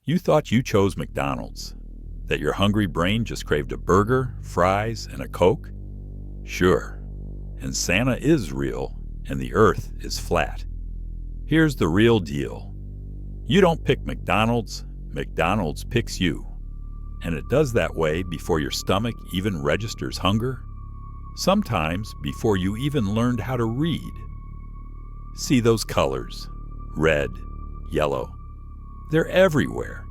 You thought you chose McDonald's, that your hungry brain just craved a burger, fries, and a Coke? Sure, and Santa is real, and the earth is flat. Here's the real deal. You don't pick McDonald's, McDonald's picks you. And it does that way before your stomach even registers hunger, sometimes before you even learned how to read. See those colors? Red, yellow. They're everywhere.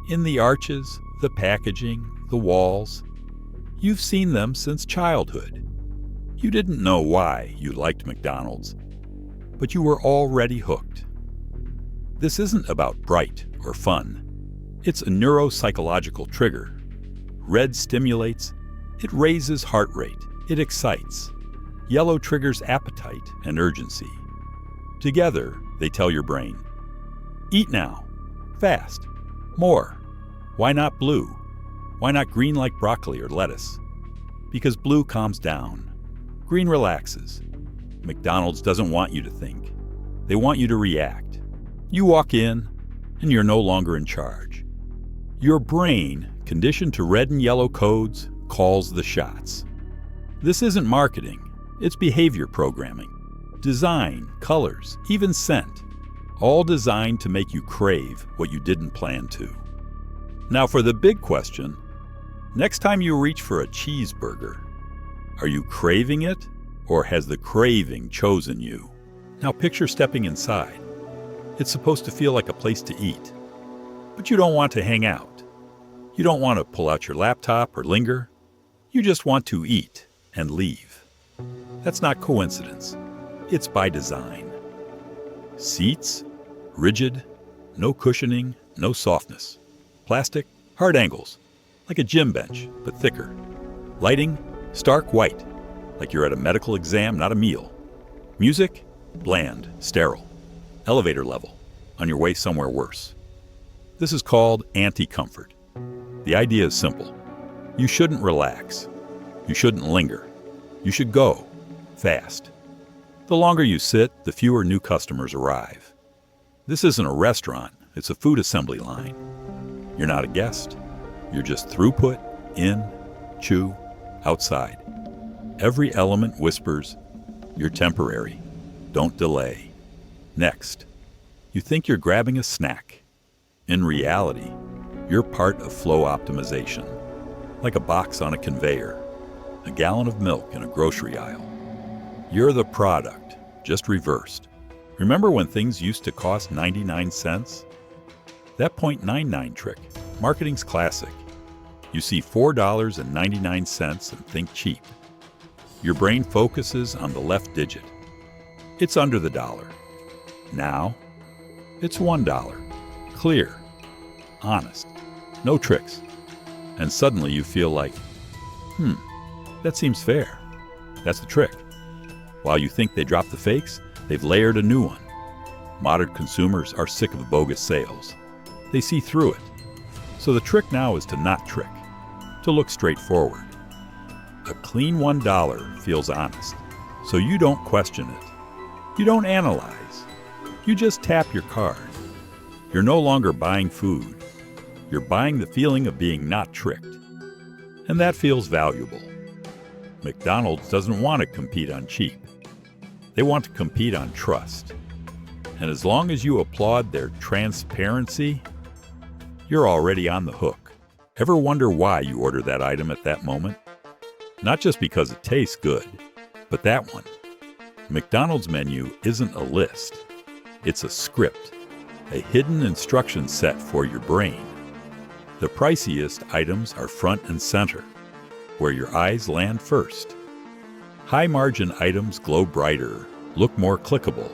In the arches, the packaging, the walls. You've seen them since childhood. You didn't know why you liked McDonald's, but you were already hooked. This isn't about bright or fun. It's a neuropsychological trigger. Red stimulates, it raises heart rate, it excites. Yellow triggers appetite and urgency. Together, they tell your brain, eat now, fast, more. Why not blue? Why not green like broccoli or lettuce? Because blue calms down. Green relaxes. McDonald's doesn't want you to think. They want you to react. You walk in, and you're no longer in charge. Your brain, conditioned to red and yellow codes, calls the shots. This isn't marketing, it's behavior programming. Design, colors, even scent, all designed to make you crave what you didn't plan to. Now for the big question, next time you reach for a cheeseburger, are you craving it, or has the craving chosen you? Now picture stepping inside. It's supposed to feel like a place to eat, but you don't want to hang out. You don't want to pull out your laptop or linger. You just want to eat and leave. That's not coincidence. It's by design. Seats, rigid, no cushioning, no softness. Plastic, hard angles, like a gym bench, but thicker. Lighting, stark white, like you're at a medical exam, not a meal. Music, bland, sterile. Elevator level, on your way somewhere worse. This is called anti-comfort. The idea is simple. You shouldn't relax. You shouldn't linger. You should go, fast. The longer you sit, the fewer new customers arrive. This isn't a restaurant, it's a food assembly line. You're not a guest. You're just throughput, in, chew, outside. Every element whispers, you're temporary. Don't delay. Next. You think you're grabbing a snack. In reality, you're part of flow optimization, like a box on a conveyor, a gallon of milk in a grocery aisle. You're the product, just reversed. Remember when things used to cost 99 cents? That .99 trick, marketing's classic. You see $4.99 and think cheap. Your brain focuses on the left digit. It's under the dollar. Now, it's $1. Clear, honest, no tricks. And suddenly you feel like, that seems fair. That's the trick. While you think they dropped the fakes, they've layered a new one. Modern consumers are sick of bogus sales. They see through it. So the trick now is to not trick, to look straightforward. A clean $1 feels honest, so you don't question it. You don't analyze. You just tap your card. You're no longer buying food. You're buying the feeling of being not tricked. And that feels valuable. McDonald's doesn't want to compete on cheap. They want to compete on trust. And as long as you applaud their transparency, you're already on the hook. Ever wonder why you order that item at that moment? Not just because it tastes good, but that one. McDonald's menu isn't a list. It's a script, a hidden instruction set for your brain. The priciest items are front and center, where your eyes land first. High-margin items glow brighter, look more clickable.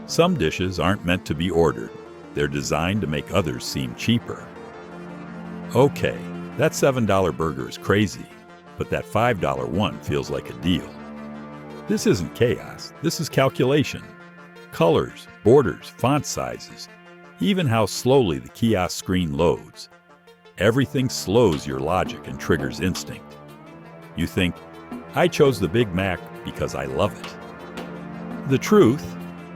Some dishes aren't meant to be ordered. They're designed to make others seem cheaper. Okay, that $7 burger is crazy, but that $5 one feels like a deal. This isn't chaos, this is calculation. Colors, borders, font sizes, even how slowly the kiosk screen loads. Everything slows your logic and triggers instinct. You think, I chose the Big Mac because I love it. The truth,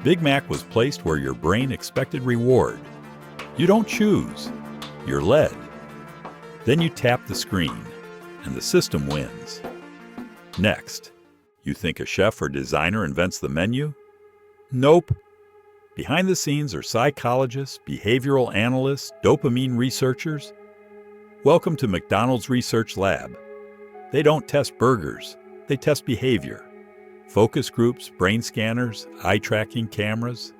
Big Mac was placed where your brain expected reward. You don't choose, you're led. Then you tap the screen, and the system wins. Next, you think a chef or designer invents the menu? Nope. Behind the scenes are psychologists, behavioral analysts, dopamine researchers. Welcome to McDonald's Research Lab. They don't test burgers, they test behavior. Focus groups, brain scanners, eye-tracking cameras.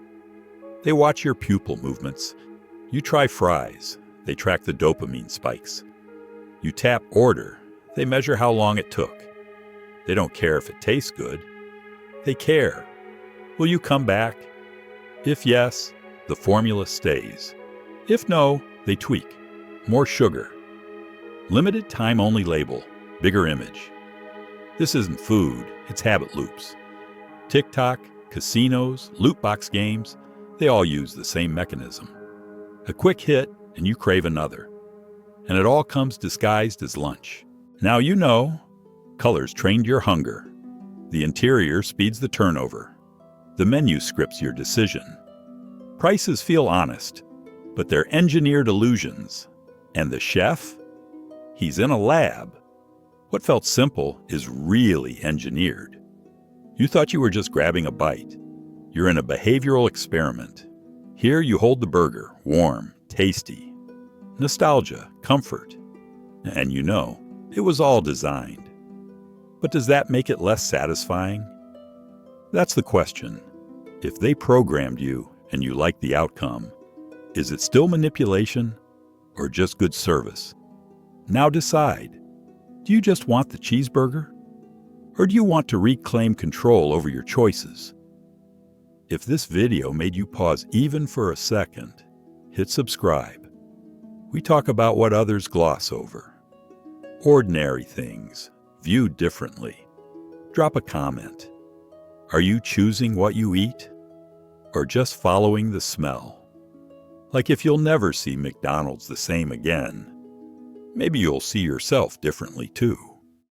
They watch your pupil movements. You try fries, they track the dopamine spikes. You tap order, they measure how long it took. They don't care if it tastes good. They care. Will you come back? If yes, the formula stays. If no, they tweak. More sugar. Limited time only label, bigger image. This isn't food, it's habit loops. TikTok, casinos, loot box games, they all use the same mechanism. A quick hit and you crave another. And it all comes disguised as lunch. Now you know, colors trained your hunger. The interior speeds the turnover. The menu scripts your decision. Prices feel honest, but they're engineered illusions. And the chef? He's in a lab. What felt simple is really engineered. You thought you were just grabbing a bite. You're in a behavioral experiment. Here you hold the burger, warm, tasty. Nostalgia, comfort. And you know, it was all designed. But does that make it less satisfying? That's the question. If they programmed you and you like the outcome, is it still manipulation or just good service? Now decide. Do you just want the cheeseburger? Or do you want to reclaim control over your choices? If this video made you pause even for a second, hit subscribe. We talk about what others gloss over. Ordinary things, viewed differently. Drop a comment. Are you choosing what you eat? Or just following the smell? Like if you'll never see McDonald's the same again, maybe you'll see yourself differently too.